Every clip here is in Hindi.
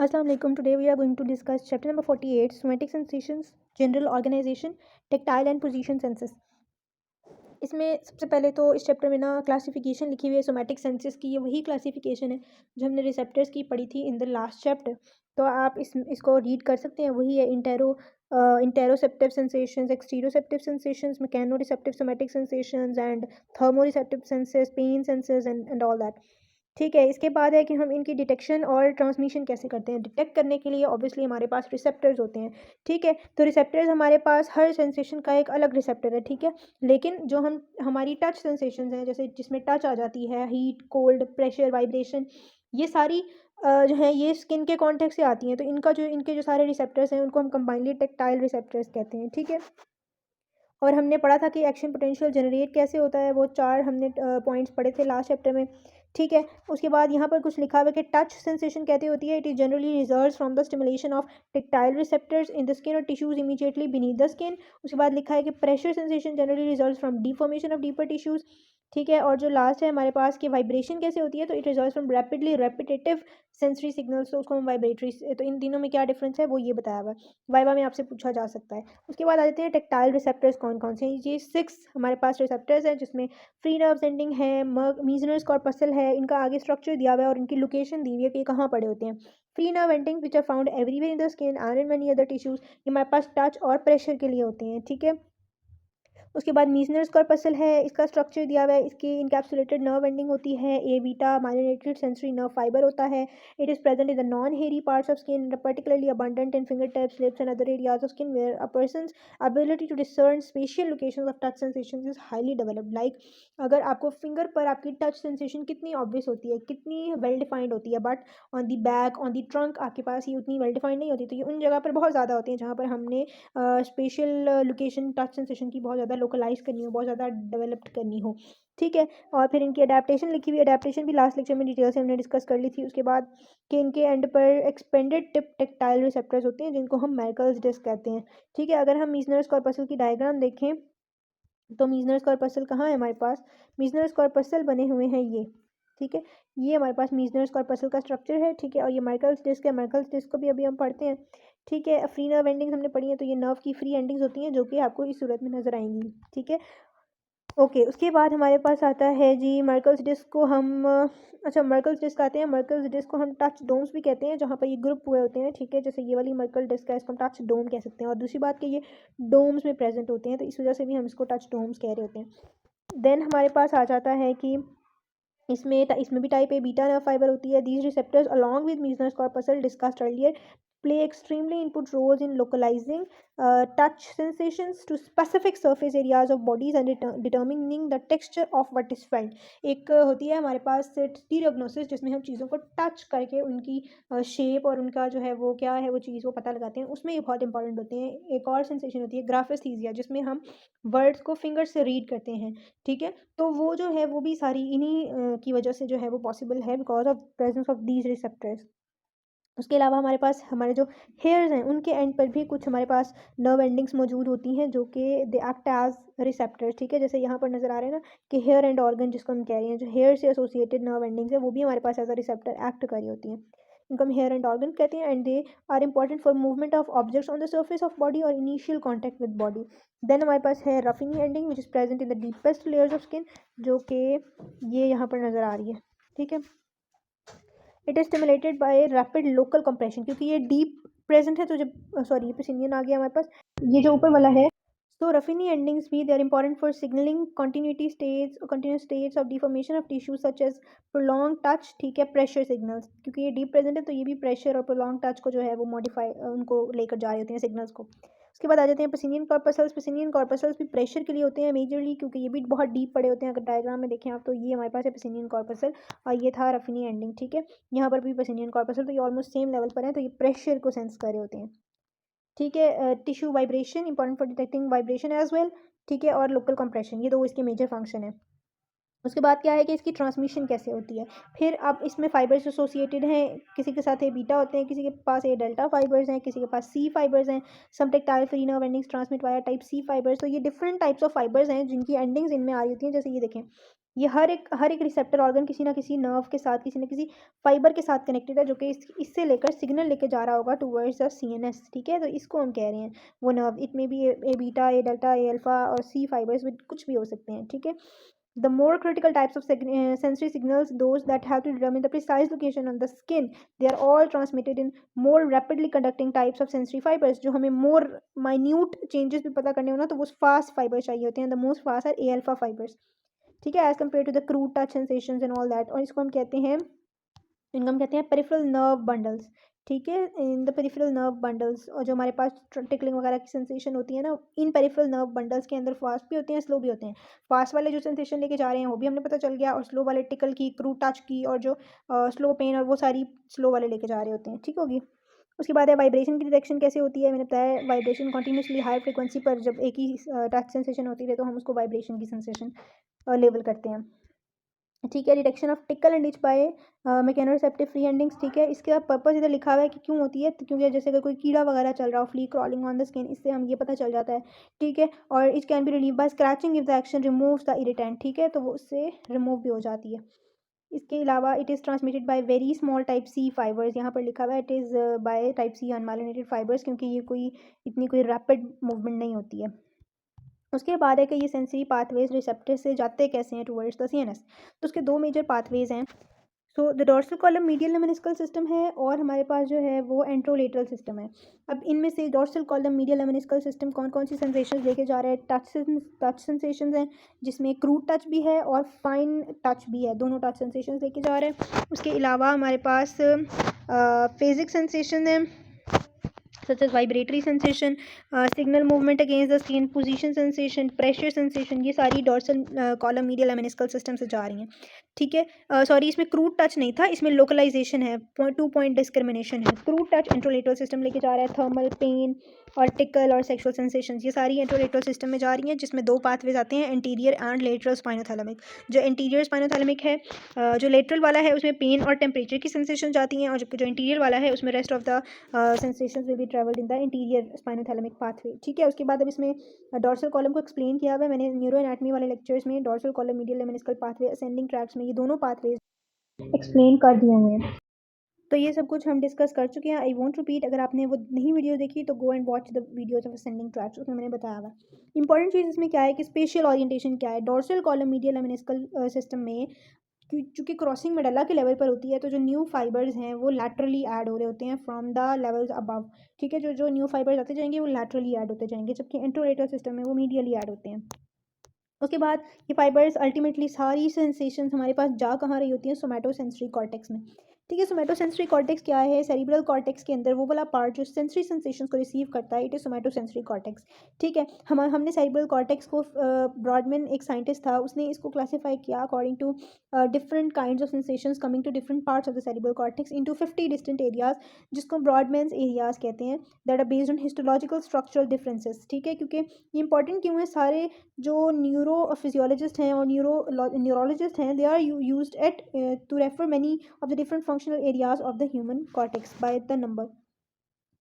Assalamu alaikum. Today we are going to discuss chapter number 48, somatic sensations, general organization, tactile and position senses. इसमें सबसे पहले तो इस चैप्टर में ना क्लासिफिकेशन लिखी हुई है सोमैटिक सेंसेस की। ये वही क्लासिफिकेशन है जो हमने रिसेप्टर्स की पढ़ी थी इन द लास्ट चैप्टर। तो आप इसको रीड कर सकते हैं। वही है interoceptive sensations, exteroceptive sensations, mechanoreceptive somatic sensations and thermoreceptive senses, pain senses and all that. ठीक है, इसके बाद है कि हम इनकी डिटेक्शन और ट्रांसमिशन कैसे करते हैं। डिटेक्ट करने के लिए ऑब्वियसली हमारे पास रिसेप्टर्स होते हैं। ठीक है, तो रिसेप्टर्स हमारे पास हर सेंसेशन का एक अलग रिसेप्टर है। ठीक है, लेकिन जो हमारी टच सेंसेशंस हैं, जैसे जिसमें टच आ जाती है, हीट, कोल्ड, प्रेशर, वाइब्रेशन, ये सारी जो है ये स्किन के कॉन्टेक्ट से आती हैं। तो इनके जो सारे रिसेप्टर्स हैं उनको हम कंबाइनली टेक्टाइल रिसेप्टर्स कहते हैं। ठीक है, और हमने पढ़ा था कि एक्शन पोटेंशियल जनरेट कैसे होता है। वो 4 हमने पॉइंट्स पढ़े थे लास्ट चैप्टर में। ठीक है, उसके बाद यहाँ पर कुछ लिखा हुआ है कि टच सेंसेशन कहते होती है, it is generally results from the stimulation of tactile receptors in the skin और tissues immediately beneath the skin. उसके बाद लिखा है कि pressure sensation generally results from deformation of deeper tissues. ठीक है, और जो लास्ट है हमारे पास कि वाइब्रेशन कैसे होती है, तो it results from rapidly repetitive sensory signals. तो उसको हम वाइब्रेटरी, तो इन तीनों में क्या डिफरेंस है वो ये बताया हुआ है। वाइवा में आपसे पूछा जा सकता है। उसके बाद आ जाते हैं टेक्टाइल रिसेप्टर्स कौन कौन से हैं। ये 6 हमारे पास रिसेप्टर्स हैं, जिसमें फ्री नर्व सेंडिंग है, मीजनर्स कॉर्पसल है। इनका आगे स्ट्रक्चर दिया हुआ है और इनकी लोकेशन दी हुई है कि ये कहाँ पड़े होते हैं। Free nerve endings which are found everywhere in the skin and in many other tissues. ये हमारे पास टच और प्रेशर के लिए होते हैं। ठीक है, उसके बाद मीजनर्स कॉर्पसल है, इसका स्ट्रक्चर दिया हुआ है। इसकी इनकैप्सुलेटेड नर्व एंडिंग होती है, A beta myelinated sensory nerve fibre होता है। It is present in the non hairy parts of skin, particularly abundant in finger tips, lips and other areas of skin where a person's ability to discern spatial locations of touch sensations is highly developed. Like अगर आपको फिंगर पर आपकी टच सेंसेशन कितनी ऑब्वियस होती है, कितनी वेल डिफाइंड होती है, but on the back, on the trunk आपके पास ये उतनी वेल डिफाइंड नहीं होती। तो ये उन जगह पर बहुत ज़्यादा होती है जहाँ पर हमने स्पेशल लोकेशन टच सेंसेशन की बहुत ज़्यादा लोकलाइज करनी हो, बहुत ज़्यादा डेवलप्ड करनी हो। ठीक है, और फिर इनकी अडेप्टेशन लिखी हुई। अडेप्टेशन भी लास्ट लेक्चर में डिटेल से हमने डिस्कस कर ली थी। उसके बाद कि इनके एंड पर एक्सपेंडेड टिप टेक्टाइल रिसेप्टर्स होते हैं जिनको हम मैकल्स डिस्क कहते हैं। ठीक है, अगर हम मीजनर्स कॉर्पसल की डायग्राम देखें तो मीजनर्स कॉर्पसल कहाँ है हमारे पास। मीजनर्स कॉर्पसल बने हुए हैं ये। ठीक है, ये हमारे पास मीजनर्स कॉर्पसल का स्ट्रक्चर है। ठीक है, और ये माइकल्स डिस्क है। माइकल्स डिस्क को भी अभी हम पढ़ते हैं। ठीक है, फ्री नर्व एंडिंग्स हमने पढ़ी है, तो ये नर्व की फ्री एंडिंग्स होती हैं जो कि आपको इस सूरत में नजर आएंगी। ठीक है, ओके, उसके बाद हमारे पास आता है जी मर्कल्स डिस्क को हम अच्छा मर्कल्स डिस्क आते हैं। मर्कल्स डिस्क को हम टच डोम्स भी कहते हैं, जहाँ पर ये ग्रुप हुए होते हैं। ठीक है, जैसे ये वाली मर्कल डिस्क है, इसको हम टच डोम कह सकते हैं। और दूसरी बात कि ये डोम्स में प्रेजेंट होते हैं, तो इस वजह से भी हम इसको टच डोम्स कह रहे होते हैं। देन हमारे पास आ जाता है कि इसमें भी type A beta nerve fibre होती है। These receptors along with Meissner's corpuscle discussed earlier play extremely input roles in localizing touch sensations to specific surface areas of bodies and determining the texture of what is felt. एक होती है हमारे पास स्टीरियोग्नोसिस, जिसमें हम चीज़ों को टच करके उनकी शेप और उनका जो है वो क्या है वो चीज़ वो पता लगाते हैं। उसमें ये बहुत इंपॉर्टेंट होते हैं। एक और सेंसेशन होती है ग्राफेस्थीसिया, जिसमें हम वर्ड्स को फिंगर से रीड करते हैं। ठीक है, तो वो जो है वो भी सारी इन्हीं की वजह से जो है वो पॉसिबल है, because of presence of these receptors. उसके अलावा हमारे पास हमारे जो हेयर्स हैं उनके एंड पर भी कुछ हमारे पास नर्व एंडिंग्स मौजूद होती हैं जो कि दे एक्ट एज रिसेप्टर्स। ठीक है, जैसे यहाँ पर नजर आ रहे हैं ना कि हेयर एंड ऑर्गन जिसको हम कह रहे हैं, जो हेयर से एसोसिएटेड नर्व एंडिंग्स है वो भी हमारे पास एज अ रिसेप्टर एक्ट कर रही होती हैं। इनको हम हेयर एंड ऑर्गन कहते हैं and they are important for movement of objects on the surface of body और initial contact with body. Then हमारे पास है Ruffini ending which is present in the deepest layers of skin, जो कि ये यहाँ पर नजर आ रही है। ठीक है, it is stimulated by rapid local compression, क्योंकि ये डीप प्रेजेंट है। तो जब सॉरी ये पेसिनियन आ गया हमारे पास, ये जो ऊपर वाला है। So Ruffini endings भी they are important for signaling continuous states of deformation of tissues such as prolonged touch। ठीक है, pressure signals, क्योंकि ये deep present है तो ये भी pressure और prolonged touch को जो है वो modify उनको लेकर जा रहे होते हैं signals को। उसके बाद आ जाते हैं पेसिनियन कॉर्पसल्स। पेसिनियन कॉर्पसल्स भी प्रेशर के लिए होते हैं मेजरली, क्योंकि ये भी बहुत डीप पड़े होते हैं। अगर डायग्राम में देखें आप तो ये हमारे पास है पेसिनियन कॉर्पसल और ये था रफिनी एंडिंग। ठीक है, यहाँ पर भी पेसिनियन कॉर्पसल, तो ये ऑलमोस्ट सेम लेवल पर है, तो ये प्रेशर को सेंस कर रहे होते हैं। ठीक है, tissue vibration important for detecting vibration as well. ठीक है, और लोकल कंप्रेशन, ये दो इसके मेजर फंक्शन है। उसके बाद क्या है कि इसकी ट्रांसमिशन कैसे होती है। फिर अब इसमें फाइबर्स एसोसिएटेड हैं, किसी के साथ ए बीटा होते हैं, किसी के पास ए डेल्टा फाइबर्स हैं, किसी के पास सी फाइबर्स हैं। Some tactile free nerve endings transmit via type C fibres. तो ये डिफरेंट टाइप्स ऑफ फाइबर्स हैं जिनकी एंडिंग्स इनमें आ रही होती हैं। जैसे ये देखें, ये हर एक रिसेप्टर ऑर्गन किसी ना किसी नर्व के साथ, किसी ना किसी फाइबर के साथ कनेक्टेड है, जो कि इससे लेकर सिग्नल लेके जा रहा होगा टूवर्ड्स द सीएनएस। ठीक है, तो इसको हम कह रहे हैं वो नर्व। इसमें भी ए बीटा, ए डेल्टा, ए अल्फा और सी फाइबर्स विद कुछ भी हो सकते हैं। ठीक है, the more critical types of sensory signals, those that have to determine the precise location on the skin, they are all transmitted in more rapidly conducting types of sensory fibers. जो हमें more minute changes भी पता करने हो ना, तो वो fast fibers चाहिए होते हैं. The most fast are A alpha fibers. ठीक है, as compared to the crude touch sensations and all that. और इसको हम कहते हैं, इनको हम कहते हैं पेरिफेरल नर्व बंडल्स। ठीक है, in the peripheral nerve bundles. और जो हमारे पास टिकलिंग वगैरह की सेंसेशन होती है ना, इन पेरिफेरल नर्व बंडल्स के अंदर फास्ट भी होते हैं, स्लो भी होते हैं। फास्ट वाले जो सेंसेशन लेके जा रहे हैं वो भी हमने पता चल गया, और स्लो वाले टिकल की, क्रू टच की, और जो स्लो पेन और वो सारी स्लो वाले लेके जा रहे होते हैं। ठीक होगी। उसके बाद है वाइब्रेशन की डिटेक्शन कैसे होती है। मैंने बताया वाइब्रेशन कंटिन्यूसली हाई फ्रिक्वेंसी पर जब एक ही टच सेंसेशन होती है तो हम उसको वाइब्रेशन की सेंसेशन लेवल करते हैं। ठीक है, detection of tickle and itch by mechanoreceptive free endings. ठीक है, इसका पर्पस इधर लिखा हुआ है कि क्यों होती है, तो क्योंकि जैसे अगर कोई कीड़ा वगैरह चल रहा हो, flea crawling on the skin, इससे हम ये पता चल जाता है। ठीक है, और it can be relieve by scratching if the action removes the irritant. ठीक है, तो वो उससे रिमूव भी हो जाती है। इसके अलावा it is transmitted by very small type C fibres. यहाँ पर लिखा हुआ है it is by type C unmyelinated fibres, क्योंकि ये कोई इतनी कोई रैपिड मूवमेंट नहीं होती है। उसके बाद है कि ये सेंसरी पाथवेज रिसेप्टर से जाते कैसे हैं टुवर्ड्स द सीएनएस। तो उसके दो मेजर पाथवेज हैं। So the dorsal column medial lemniscal system है, और हमारे पास जो है वो एंट्रोलेटरल सिस्टम है। अब इनमें से dorsal column medial lemniscal system कौन कौन सी सेंसेशन लेके जा रहा है। टच सेंसेशन हैं, जिसमें क्रूड टच भी है और फाइन टच भी है, दोनों टच सेंसेशन लेके जा रहे हैं। उसके अलावा हमारे पास फेजिक सेंसेशन है, such as vibratory sensation, signal movement against the skin, position sensation, pressure sensation, ये सारी dorsal column medial lemniscal system से जा रही हैं। ठीक है, सॉरी, इसमें क्रूड टच नहीं था, इसमें लोकलाइजेशन है, टू पॉइंट डिस्क्रिमिनेशन है। क्रूड टच एंट्रोलेटरल सिस्टम लेके जा रहा है, थर्मल पेन और टिकल और सेक्सुअल सेंसेशन, ये सारी एंट्रोलेटरल सिस्टम में जा रही हैं, जिसमें दो पाथवेज आते हैं, एंटीरियर एंड लेटरल स्पाइनोथैलेमिक। जो एंटीरियर स्पाइनोथैलेमिक है, जो लेटरल वाला है, उसमें पेन और टेम्परेचर की सेंसेशन जाती हैं, और जो इंटीरियर वाला है उसमें rest of the sensations will be travelled in the interior spinothalamic pathway. ठीक है, उसके बाद अब इसमें डोर्सल कॉलम को एक्सप्लेन किया हुआ है मैंने न्यूरो एनाटमी वाले लेक्चर्स में। Dorsal column medial lemniscal pathway ascending tracts में ये दोनों पाथवेज एक्सप्लेन कर दिए हुए हैं। तो ये सब कुछ हम डिस्कस कर चुके हैं। आई वॉन्ट रिपीट, अगर आपने वो नहीं वीडियो देखी तो गो and watch the videos of ascending tracks, उसमें मैंने बताया हुआ। इंपॉर्टेंट चीज़ इसमें क्या है कि स्पेशल ओरिएंटेशन क्या है। Dorsal column medial lemniscal system में चूँकि क्रॉसिंग मेडला के लेवल पर होती है, तो जो न्यू फाइबर्स हैं वो लैटरली ऐड हो रहे होते हैं फ्रॉम द लेवल्स अबव। ठीक है, जो जो न्यू फाइबर्स आते जाएंगे वो लैटरली ऐड होते जाएंगे, जबकि एंट्रोलेटरल सिस्टम में वो मीडियली ऐड होते हैं। उसके बाद ये फाइबर्स अल्टीमेटली सारी सेंसेशंस हमारे पास जा कहाँ रही होती हैं, सोमैटोसेंसरी कॉर्टेक्स में। ठीक है, सोमैटोसेंसरी कॉर्टेक्स क्या है, सेरिब्रल कॉर्टेक्स के अंदर वो वाला पार्ट जो सेंसरी सेंसेशंस को रिसीव करता है, इट इज सोमैटोसेंसरी कॉर्टेक्स। ठीक है, हमने सेरिब्रल कॉर्टेक्स को ब्रॉडमैन एक साइंटिस्ट था, उसने इसको क्लासीफाई किया according to different kinds of sensations coming to different parts of the cerebral cortex into 50 distant areas, जिसको ब्रॉडमैन्स एरियाज कहते हैं, that are based on histological structural differences. ठीक है, क्योंकि ये इंपॉर्टेंट क्यों है, सारे जो न्यूरो फिजियोलॉजिस्ट हैं और न्यूरोलॉजिस्ट हैं, they are used at to refer many of the different functional areas of the human cortex by the number.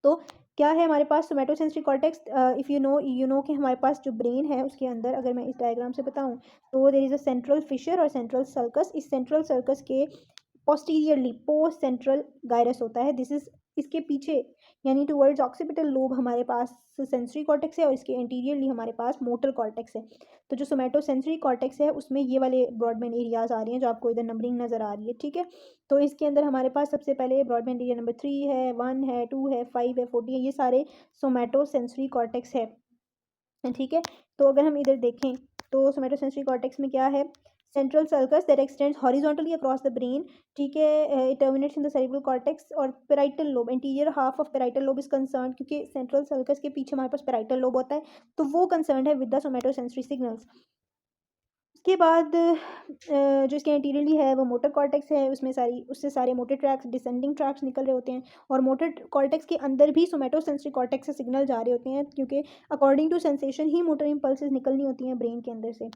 तो क्या है हमारे पास somatosensory cortex, if you know कि हमारे पास जो ब्रेन है उसके अंदर, अगर मैं इस डायग्राम से बताऊं, तो there is a central fissure और सेंट्रल सर्कस। इस सेंट्रल सर्कस के पोस्टीरियरली पोस्ट सेंट्रल गायरस होता है, दिस इज इसके पीछे यानी टुवर्ड्स ऑक्सीपिटल लोब हमारे पास सेंसरी कॉर्टेक्स है, और इसके एंटीरियरली हमारे पास मोटर कॉर्टेक्स है। तो जो सोमैटोसेंसरी कॉर्टेक्स है उसमें ये वाले ब्रॉडबैंड एरियाज आ रही हैं, जो आपको इधर नंबरिंग नज़र आ रही है। ठीक है, तो इसके अंदर हमारे पास सबसे पहले ब्रॉडबैंड एरिया नंबर 3 है, 1 है, 2 है, 5 है, 40 है, ये सारे सोमैटोसेंसरी कॉर्टेक्स है। ठीक है, तो अगर हम इधर देखें तो सोमैटोसेंसरी कॉर्टेक्स में क्या है, central sulcus that extends horizontally across the brain. ठीक है, it terminates in the cerebral cortex, और parietal lobe, interior half of parietal lobe is concern, क्योंकि सेंट्रल सर्कस के पीछे हमारे पास पेराइटल लोब होता है, तो वो कंसर्न है विद द सोमैटोसेंसरी सिग्नल्स। उसके बाद जो इसके एंटीरियरली है वो मोटर कॉर्टेक्स है, उससे सारे मोटर ट्रैक्स, डिसेंडिंग ट्रैक्स निकल रहे होते हैं, और मोटर कॉर्टेक्स के अंदर भी सोमैटोसेंसरी कॉर्टेक्स से सिग्नल जा रहे होते हैं, क्योंकि अकॉर्डिंग टू सेंसेशन ही मोटर इंपल्सेस निकलनी होती हैं ब्रेन के अंदर से।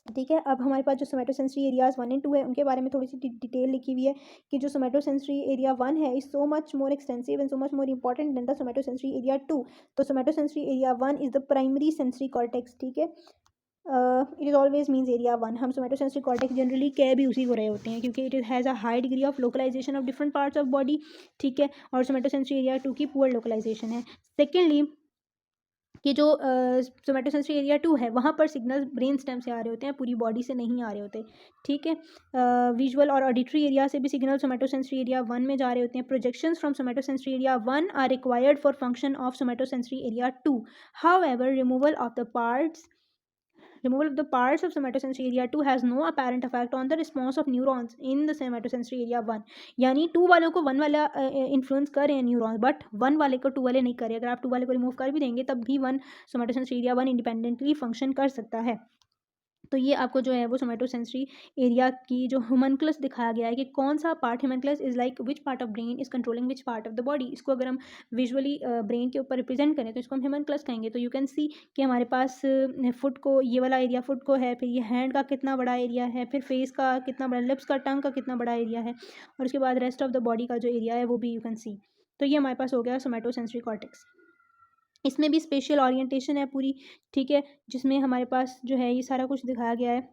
ठीक है। अब हमारे पास जो सोमैटोसेंसरी एरियाज 1 एंड 2 है उनके बारे में थोड़ी सी डिटेल लिखी हुई है कि जो सोमैटोसेंसरी एरिया 1 है is so much more extensive and so much more important than the somatosensory area 2। तो somatosensory area 1 is the primary sensory cortex. ठीक है, it is always means area 1। हम सोमैटोसेंसरी कॉर्टेक्स जनरली कह भी उसी को रहे होते हैं क्योंकि it has a high degree of localisation of different parts of body. ठीक है, और सोमैटोसेंसरी एरिया 2 की पुअर लोकलाइजेशन है। सेकेंडली कि जो सोमैटोसेंसरी एरिया 2 है वहाँ पर सिग्नल्स ब्रेन स्टेम से आ रहे होते हैं, पूरी बॉडी से नहीं आ रहे होते। ठीक है, विजुअल और ऑडिटरी एरिया से भी सिग्नल सोमैटोसेंसरी एरिया 1 में जा रहे होते हैं। Projections from somatosensory area 1 are required for function of somatosensory area 2। However removal of the parts of somatosensory area 2 has no apparent effect on the response of neurons in the somatosensory area 1। यानी 2 वालों को 1 वाला इन्फ्लुएंस कर रहे हैं न्यूरॉन्स, बट 1 वाले को 2 वाले नहीं कर रहे। अगर आप 2 वाले को रिमूव कर भी देंगे तब भी 1 somatosensory area 1 इंडिपेंडेंटली फंक्शन कर सकता है। तो ये आपको जो है वो सोमैटोसेंसरी एरिया की जो होमनक्लस दिखाया गया है कि कौन सा part, homunculus is like which part of brain is controlling which part of the body. इसको अगर हम विजुअली ब्रेन के ऊपर रिप्रेजेंट करें तो इसको हम होमनक्लस कहेंगे। तो यू कैन सी कि हमारे पास फुट को, ये वाला एरिया फुट को है, फिर ये हैंड का कितना बड़ा एरिया है, फिर फेस का कितना बड़ा, लिप्स का, टंग का कितना बड़ा एरिया है, और उसके बाद रेस्ट ऑफ द बॉडी का जो एरिया है वो भी यू कैन सी। तो ये हमारे पास हो गया सोमैटोसेंसरी कॉर्टेक्स। इसमें भी स्पेशल ओरिएंटेशन है पूरी। ठीक है, जिसमें हमारे पास जो है ये सारा कुछ दिखाया गया है।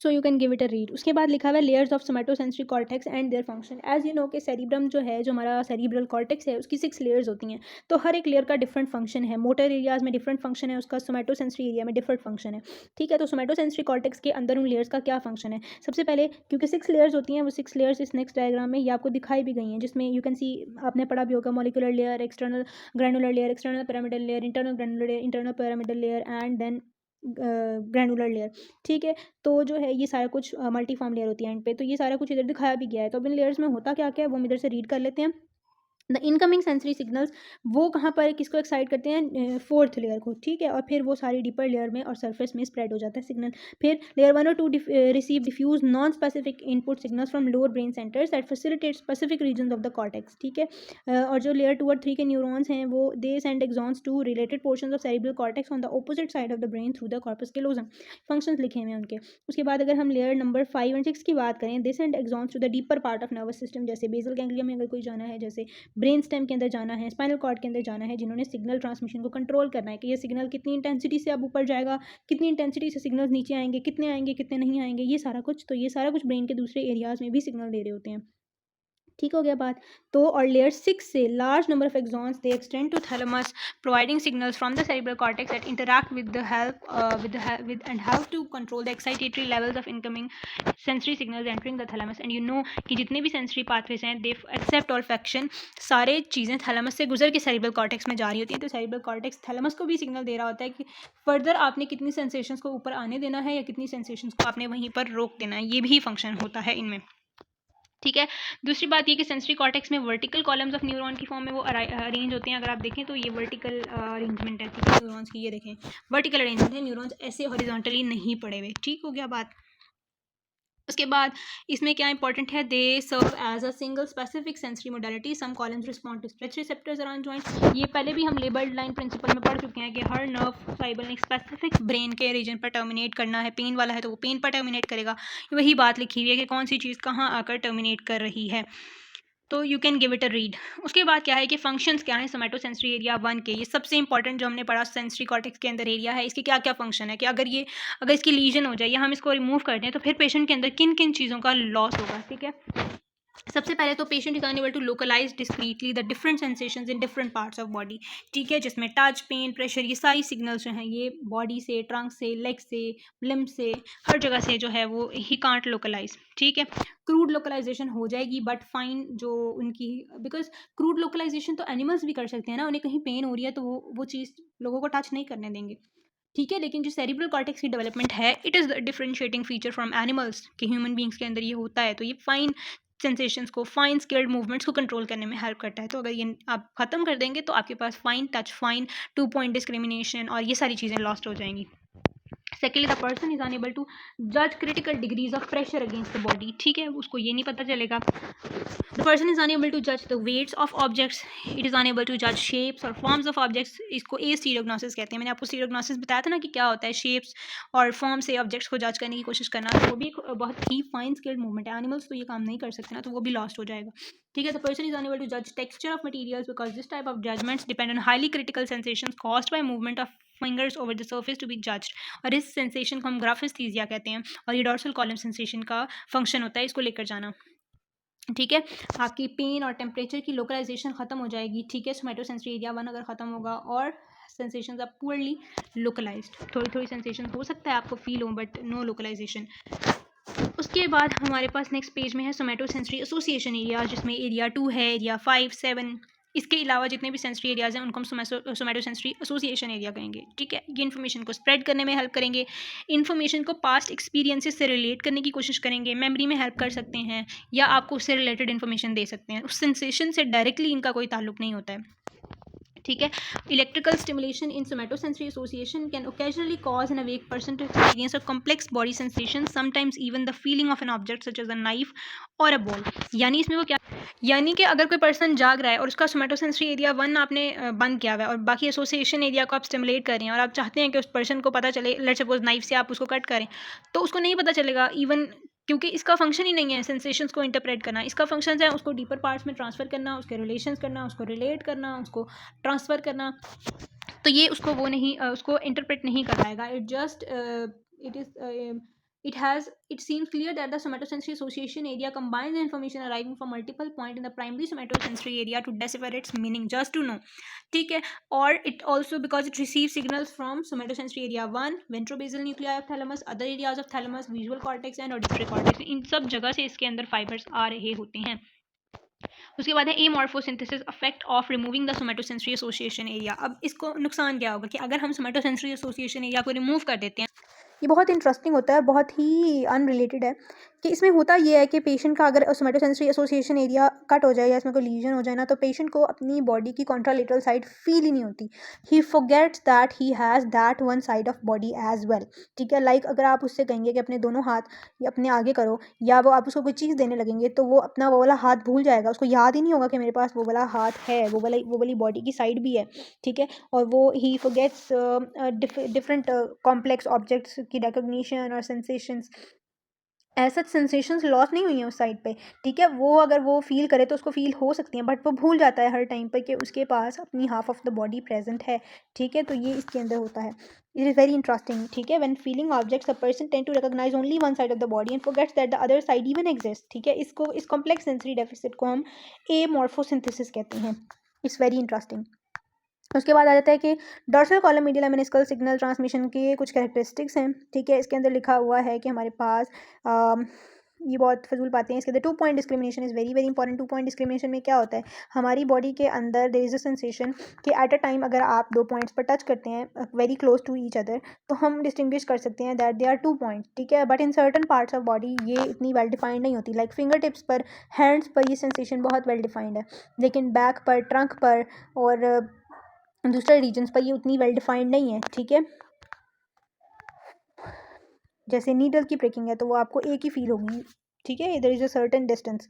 So you can give it a read. उसके बाद लिखा हुआ है layers of somatosensory cortex and their function. As you know कि सेरिब्रम जो है, जो हमारा सेरिब्रल कॉर्टेक्स है, उसकी 6 लेयर्स होती हैं। तो हर एक लेयर का डिफरेंट फंक्शन है। मोटर एरियाज में डिफरेंट फंक्शन है उसका, सोमैटोसेंसरी एरिया में डिफरेंट फंक्शन है। ठीक है, तो सोमैटोसेंसरी कॉर्टेक्स के अंदर उन लेयर्स का क्या फंक्शन है। सबसे पहले क्योंकि 6 लेयर्स होती हैं, वो 6 लेयर्स इस नेक्स्ट डायग्राम में ये आपको दिखाई भी गई हैं, जिसमें यू कैन सी, आपने पढ़ा भी होगा, molecular layer, external granular layer, external pyramidal layer, internal granular layer, internal pyramidal layer and then granular layer. ठीक है, तो जो है ये सारा कुछ मल्टी फॉर्म लेयर होती है एंड पे। तो ये सारा कुछ इधर दिखाया भी गया है। तो अब इन लेयर्स में होता क्या क्या है वो हम इधर से रीड कर लेते हैं। द इनकमिंग सेंसरी सिग्नल्स वो कहाँ पर किसको एक्साइट करते हैं, 4th लेयर को। ठीक है, और फिर वो सारी डीपर लेयर में और सरफेस में स्प्रेड हो जाता है सिग्नल। फिर लेयर 1 और 2 receive diffuse non specific input signals from lower brain centres that facilitate specific region of the cortex. ठीक है, और जो लेयर 2 और 3 के न्यूरॉन्स हैं वो they send axons to related portions of cerebral cortex on the opposite side of the brain through the corpus callosum. Functions लिखे हुए हैं उनके। उसके बाद अगर हम लेयर नंबर 5 एंड 6 की बात करें, they send axons to the deeper part of nervous system, जैसे बेसल गैंग्लिया में अगर कोई जाना है, जैसे ब्रेन स्टेम के अंदर जाना है, स्पाइनल कॉर्ड के अंदर जाना है, जिन्होंने सिग्नल ट्रांसमिशन को कंट्रोल करना है कि ये सिग्नल कितनी इंटेंसिटी से अब ऊपर जाएगा, कितनी इंटेंसिटी से सिग्नल्स नीचे आएंगे, कितने नहीं आएंगे, ये सारा कुछ। तो ये सारा कुछ ब्रेन के दूसरे एरियाज में भी सिग्नल दे रहे होते हैं। ठीक हो गया बात। तो और लेयर 6 से large number of axons they extend to thalamus, providing signals from the cerebral cortex that interact with the help with and help to control the excitatory levels of incoming sensory signals entering the thalamus। and you know कि जितने भी सेंसरी पाथवेज हैं दे एक्सेप्ट ऑल्फैक्शन, सारे चीज़ें थैलेमस से गुजर के सेरिब्रल कॉर्टेक्स में जा रही होती हैं। तो सेरिब्रल कॉर्टेक्स थैलेमस को भी सिग्नल दे रहा होता है कि फर्दर आपने कितनी सेंसेशंस को ऊपर आने देना है या कितनी सेंसेशंस को आपने वहीं पर रोक देना है। ये भी फंक्शन होता है इनमें। ठीक है, दूसरी बात ये कि सेंसरी कॉर्टेक्स में वर्टिकल कॉलम्स ऑफ न्यूरॉन की फॉर्म में वो अरेंज होते हैं। अगर आप देखें तो ये वर्टिकल अरेंजमेंट है। ठीक है, न्यूरॉन्स की ये देखें वर्टिकल अरेंजमेंट है, न्यूरॉन्स ऐसे हॉरिजॉन्टली नहीं पड़े हुए। ठीक हो गया बात। उसके बाद इसमें क्या इंपॉर्टेंट है, they serve as a single specific sensory modality, some columns respond to stretch receptors around joints. ये पहले भी हम लेबल्ड लाइन प्रिंसिपल में पढ़ चुके हैं कि हर नर्व फाइबर ने स्पेसिफिक ब्रेन के रीजन पर टर्मिनेट करना है। पेन वाला है तो वो पेन पर टर्मिनेट करेगा। वही बात लिखी हुई है कि कौन सी चीज़ कहाँ आकर टर्मिनेट कर रही है। तो you can give it a read. उसके बाद क्या है कि फंक्शंस क्या है सोमैटोसेंसरी एरिया 1 के, ये सबसे इंपॉर्टेंट जो हमने पढ़ा सेंसरी कॉर्टेक्स के अंदर एरिया है, इसके क्या क्या फंक्शन है कि अगर इसकी लीजन हो जाए या हम इसको रिमूव कर दें तो फिर पेशेंट के अंदर किन किन चीज़ों का लॉस होगा। ठीक है, सबसे पहले तो patient is unable to localise discretely the different sensations in different parts of body. ठीक है, जिसमें टच, पेन, प्रेशर, ये सारी सिग्नल्स जो हैं ये बॉडी से, ट्रंक से, लेग से, लिम्ब से, हर जगह से जो है वो ही कांट लोकलाइज। ठीक है, क्रूड लोकलाइजेशन हो जाएगी बट फाइन जो उनकी, बिकॉज क्रूड लोकलाइजेशन तो एनिमल्स भी कर सकते हैं ना, उन्हें कहीं पेन हो रही है तो वो चीज़ लोगों को टच नहीं करने देंगे। ठीक है, लेकिन जो सेरिब्रल कॉर्टेक्स की डेवलपमेंट है it is the differentiating feature from animals कि ह्यूमन बींग्स के अंदर ये होता है। तो ये फाइन सेंसेशंस को, फाइन स्केल्ड मूवमेंट्स को कंट्रोल करने में हेल्प करता है। तो अगर ये आप ख़त्म कर देंगे तो आपके पास fine touch, fine 2 point discrimination और ये सारी चीज़ें लॉस्ट हो जाएंगी। Secondly the person is unable to जज critical degrees of pressure against the body, ठीक है, उसको ये नहीं पता चलेगा. The person is unable to जज the weights of objects, it is unable to जज शेप्स और फॉर्म्स ऑफ ऑब्जेक्ट्स. इसको ए स्टीरियोग्नोसिस कहते हैं. मैंने आपको स्टीरियोग्नोसिस बताया था ना कि क्या होता है, शेप्स और फॉर्म से ऑब्जेक्ट्स को जज करने की कोशिश करना. तो वो भी एक बहुत ही फाइन स्किल्ड मूवमेंट है. एनिमल्स तो ये काम नहीं कर सकते ना, तो वो भी लॉस्ट हो जाएगा. ठीक है, the person is unable to जज texture of materials because this type of judgments depend on highly critical sensations caused by movement of fingers over the surface to be judged. और इस सेंसेशन को हम ग्राफिस्थीसिया कहते हैं और ये डॉर्सल कॉलम सेंसेशन का फंक्शन होता है इसको लेकर जाना. ठीक है, आपकी पेन और टेम्परेचर की लोकलाइजेशन ख़त्म हो जाएगी. ठीक है, सोमैटोसेंसरी एरिया 1 अगर ख़त्म होगा और सेंसेशंस आर पुअरली लोकलाइज्ड. थोड़ी थोड़ी सेंसेशन हो सकता है आपको फील हो बट नो लोकलाइजेशन. उसके बाद हमारे पास नेक्स्ट पेज में है सोमैटोसेंसरी एसोसिएशन एरिया, जिसमें एरिया 2 है, एरिया 5, 7. इसके अलावा जितने भी सेंसरी एरियाज़ हैं उनको हम सोमैटोसेंसरी एसोसिएशन एरिया कहेंगे. ठीक है, ये इन्फॉर्मेशन को स्प्रेड करने में हेल्प करेंगे, इन्फॉर्मेशन को पास्ट एक्सपीरियंसेस से रिलेट करने की कोशिश करेंगे, मेमोरी में हेल्प कर सकते हैं या आपको उससे रिलेटेड इन्फॉर्मेशन दे सकते हैं. उस सेंसेशन से डायरेक्टली इनका कोई ताल्लुक नहीं होता है. ठीक है, electrical stimulation in somatosensory association can occasionally cause an awake person to experience a complex body sensation, sometimes even the feeling of an object such as a knife or a ball. यानी इसमें वो क्या, यानी कि अगर कोई पर्सन जाग रहा है और उसका सोमैटोसेंसरी एरिया 1 आपने बंद किया हुआ है और बाकी एसोसिएशन एरिया को आप स्टिमुलेट कर रहे हैं और आप चाहते हैं कि उस पर्सन को पता चले, लेट्स सपोज नाइफ से आप उसको कट करें, तो उसको नहीं पता चलेगा इवन, क्योंकि इसका फंक्शन ही नहीं है सेंसेशंस को इंटरप्रेट करना. इसका फंक्शन है उसको डीपर पार्ट्स में ट्रांसफ़र करना, उसके रिलेशंस करना, उसको रिलेट करना, उसको ट्रांसफ़र करना. तो ये उसको वो नहीं उसको इंटरप्रेट नहीं कर पाएगा. It just it is it seems clear that the somatosensory association area combines the information arriving from multiple points in the primary somatosensory area to decipher its meaning, just to know. ठीक है, और it also because it receives signals from somatosensory area 1, ventrobasal nuclei of thalamus, other areas of thalamus, visual cortex and auditory cortex. इन सब जगह से इसके अंदर फाइबर्स आ रहे होते हैं. उसके बाद है amorphosynthesis effect of removing the somatosensory association area. अब इसको नुकसान क्या होगा कि अगर हम सोमैटोसेंसरी एसोसिएशन एरिया को रिमूव कर देते हैं, ये बहुत इंटरेस्टिंग होता है, बहुत ही अनरिलेटेड है कि इसमें होता ये है कि पेशेंट का अगर सोमैटोसेंसरी एसोसिएशन एरिया कट हो जाए या इसमें कोई लीजन हो जाए ना, तो पेशेंट को अपनी बॉडी की कॉन्ट्रालेटरल साइड फील ही नहीं होती. He forgets that he has that one side of body as well. ठीक है, लाइक अगर आप उससे कहेंगे कि अपने दोनों हाथ या अपने आगे करो, या वो आप उसको कोई चीज़ देने लगेंगे, तो वो अपना वो वाला हाथ भूल जाएगा. उसको याद ही नहीं होगा कि मेरे पास वो वाला हाथ है, वो वाली बॉडी की साइड भी है. ठीक है, और वो ही फॉरगेट्स डिफरेंट कॉम्प्लेक्स ऑब्जेक्ट्स की रिकॉग्निशन और सेंसेशंस. ऐसा सेंसेशंस लॉस नहीं हुई हैं उस साइड पे. ठीक है, वो अगर वो फील करे तो उसको फील हो सकती हैं, बट वो भूल जाता है हर टाइम पे कि उसके पास अपनी half of the body present है. ठीक है, तो ये इसके अंदर होता है. It is very interesting. ठीक है, when feeling objects a person tend to recognise only one side of the body and forgets that the other side even exist. ठीक है, इसको इस कॉम्प्लेक्स सेंसरी डेफिसिट को हम एमॉर्फोसिंथेसिस कहते हैं. It's very interesting. उसके बाद आ जाता है कि dorsal column medial meniscal signal transmission के कुछ कैरेक्टरिस्टिक्स हैं. ठीक है, इसके अंदर लिखा हुआ है कि हमारे पास ये बहुत फजूल बातें हैं. इसके अंदर 2 point discrimination is very very important. 2 point discrimination में क्या होता है, हमारी बॉडी के अंदर देयर इज़ अ सेंसेशन कि एट अ टाइम अगर आप 2 पॉइंट्स पर टच करते हैं very close to each other, तो हम डिस्टिंग्विश कर सकते हैं दैट दे आर 2 पॉइंट्स. ठीक है, but in certain parts of body ये इतनी वेल डिफाइंड नहीं होती. लाइक फिंगर टिप्स पर, हैंड्स पर ये सेंसेशन बहुत वेल डिफाइंड है, लेकिन बैक पर, ट्रंक पर और दूसरे रीजन्स पर ये उतनी वेल डिफाइंड नहीं है. ठीक है, जैसे नीडल की प्रिकिंग है तो वो आपको एक ही फील होगी. ठीक है, इधर इज़ अ सर्टेन डिस्टेंस.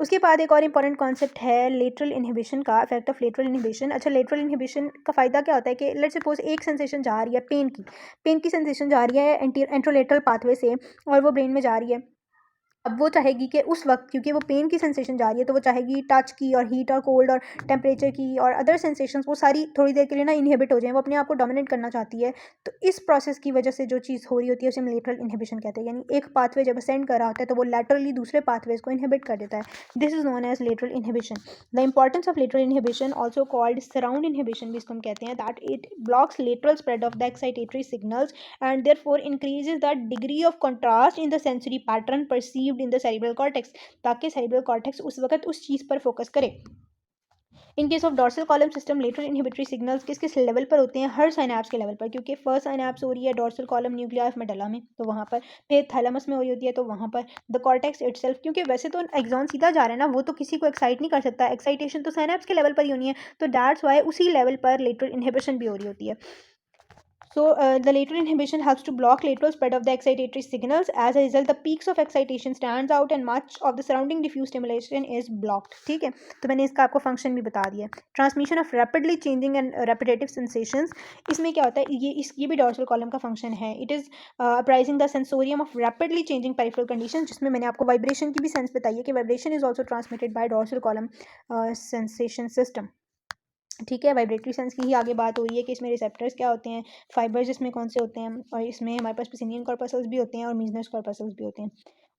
उसके बाद एक और इंपॉर्टेंट कॉन्सेप्ट है लेटरल इनहिबिशन का, इफेक्ट ऑफ लेटरल इनहिबिशन. अच्छा, लेटरल इनहिबिशन का फ़ायदा क्या होता है कि लेट्स सपोज एक सेंसेशन जा रही है पेन की सेंसेशन जा रही है एंट्रोलेटरल पाथवे से और वो ब्रेन में जा रही है. अब वो चाहेगी कि उस वक्त, क्योंकि वो पेन की सेंसेशन जा रही है, तो वो चाहेगी टच की और हीट और कोल्ड और टेम्परेचर की और अदर सेंसेशंस वो सारी थोड़ी देर के लिए ना इनहिबिट हो जाएं. वो अपने आप को डोमिनेट करना चाहती है. तो इस प्रोसेस की वजह से जो चीज़ हो रही होती है उसे हम लेटरल इनहिबिशन कहते हैं. यानी एक पाथवे जब असेंड कर रहा होता है तो वो लैटरली दूसरे पाथवेज को इनहिबिट कर देता है. This is known as lateral inhibition. The importance of lateral inhibition also called surround inhibition भी इसको हम कहते हैं, that it blocks lateral spread of the excitatory signals and therefore increases the degree of contrast in the sensory pattern perceived in the cerebral cortex, ताकि cerebral cortex उस वक्त उस चीज़ पर फोकस करे. In case of dorsal column system lateral inhibitory signals किस किस लेवल पर होते हैं, हर साइनैप्स के लेवल पर, क्योंकि फर्स्ट साइनैप्स हो रही है dorsal column nuclei of medulla में तो वहाँ पर, फिर थैलेमस में हो रही होती है तो वहाँ पर, द कॉर्टेक्स इटसेल्फ, क्योंकि वैसे तो एक्सॉन सीधा जा रहा है ना, वो तो किसी को एक्साइट नहीं कर सकता, एक्साइटेशन तो साइनैप्स के लेवल पर ही होनी है, तो दैट्स वाई उसी लेवल पर लेटरल इनहिबिशन भी हो रही होती है. So the lateral inhibition helps to block lateral spread of the excitatory signals. As a result, the peaks of excitation stands out and much of the surrounding diffuse stimulation is blocked. ठीक है, तो मैंने इसका आपको फंक्शन भी बता दिया. Transmission of rapidly changing and repetitive sensations, इसमें क्या होता है, ये भी डॉर्सल कॉलम का फंक्शन है. It is uprising the sensorium of rapidly changing peripheral condition, जिसमें मैंने आपको वाइब्रेशन की भी सेंस बताई है कि vibration is also transmitted by dorsal column sensation system. ठीक है, वाइब्रेटरी सेंस की ही आगे बात हो रही है कि इसमें रिसेप्टर्स क्या होते हैं, फाइबर्स इसमें कौन से होते हैं, और इसमें हमारे पास पिसिनियन कॉर्पस्कल्स भी होते हैं और मीजनस कॉर्पस्कल्स भी होते हैं,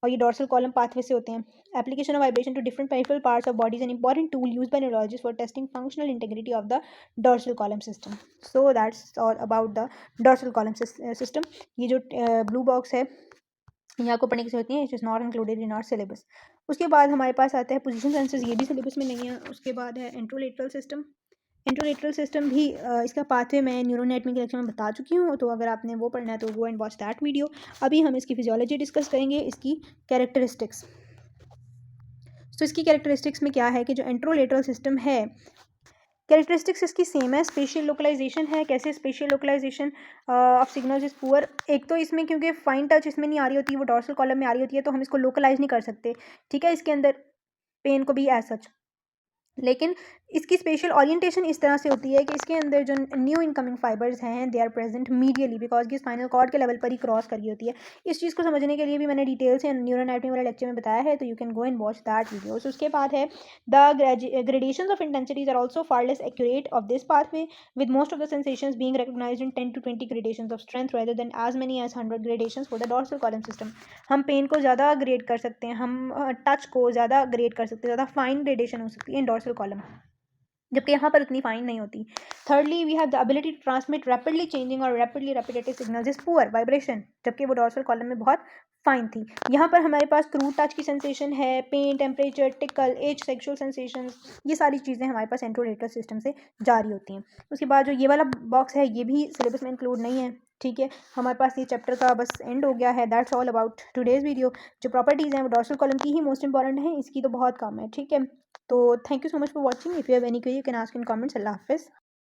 और ये डॉर्सल कॉलम पाथवे से होते हैं. Application of vibration to different peripheral parts of body is an important tool used by neurologist for testing functional integrity of the dorsal column system. So that's all about the dorsal column system. ये जो ब्लू बॉक्स है यहाँ को पढ़ने की जरूरत नहीं है, it is not included in our syllabus. उसके बाद हमारे पास आता है पोजीशन सेंसर्स, ये भी सिलेबस में नहीं है. उसके बाद है एंट्रोलेटरल सिस्टम. एंट्रोलेटरल सिस्टम भी इसका पाथवे मैं न्यूरोएनाटमी के लेक्चर में बता चुकी हूँ, तो अगर आपने वो पढ़ना है तो गो एंड वॉच दैट वीडियो. अभी हम इसकी फिजियोलॉजी डिस्कस करेंगे, इसकी कैरेक्टरिस्टिक्स. तो इसकी कैरेक्टरिस्टिक्स में क्या है कि जो एंट्रोलेटरल सिस्टम है, कैरेक्टरिस्टिक्स इसकी सेम है. स्पेशियल लोकलाइजेशन है. कैसे spatial localisation of signals is poor. एक तो इसमें क्योंकि फाइन टच इसमें नहीं आ रही होती, वो डॉर्सल कॉलम में आ रही होती है, तो हम इसको लोकलाइज नहीं कर सकते. ठीक है, इसके अंदर पेन को भी एज सच. लेकिन इसकी स्पेशल ओरिएंटेशन इस तरह से होती है कि इसके अंदर जो न्यू इनकमिंग फाइबर्स हैं they are present medially, because की स्पाइनल कॉर्ड के लेवल पर ही क्रॉस करी होती है. इस चीज़ को समझने के लिए भी मैंने डिटेल से न्यूरोएनाटमी वाले लेक्चर में बताया है, तो you can go and watch that videos. उसके बाद है the gradations of intensities are also far less accurate of this pathway, with most of the sensations being recognised in 10 to 20 gradations of strength rather than as many as 100 gradations for the dorsal column system. हम पेन को ज़्यादा ग्रेड कर सकते हैं, हम टच को ज़्यादा ग्रेड कर सकते हैं, ज़्यादा फाइन ग्रेडेशन हो सकती है इन डॉर्सल कॉलम, जबकि यहाँ पर उतनी फाइन नहीं होती. Thirdly we have the ability to transmit rapidly changing और rapidly repetitive signals is poor vibration, जबकि वो डॉर्सल कॉलम में बहुत फाइन थी. यहाँ पर हमारे पास क्रूड टच की सेंसेशन है, pain, temperature, tickle, itch, sexual sensations, ये सारी चीज़ें हमारे पास एंट्रोलेटरल सिस्टम से जारी होती हैं. उसके बाद जो ये वाला बॉक्स है ये भी सिलेबस में इंक्लूड नहीं है. ठीक है, हमारे पास ये चैप्टर का बस एंड हो गया है. That's all about today's video. जो प्रॉपर्टीज़ हैं वो डॉर्सल कॉलम की ही मोस्ट इंपॉर्टेंट है, इसकी तो बहुत कम है. ठीक है, तो thank you so much for watching. If you have any query you can ask in comments. अल्लाह हाफिज़.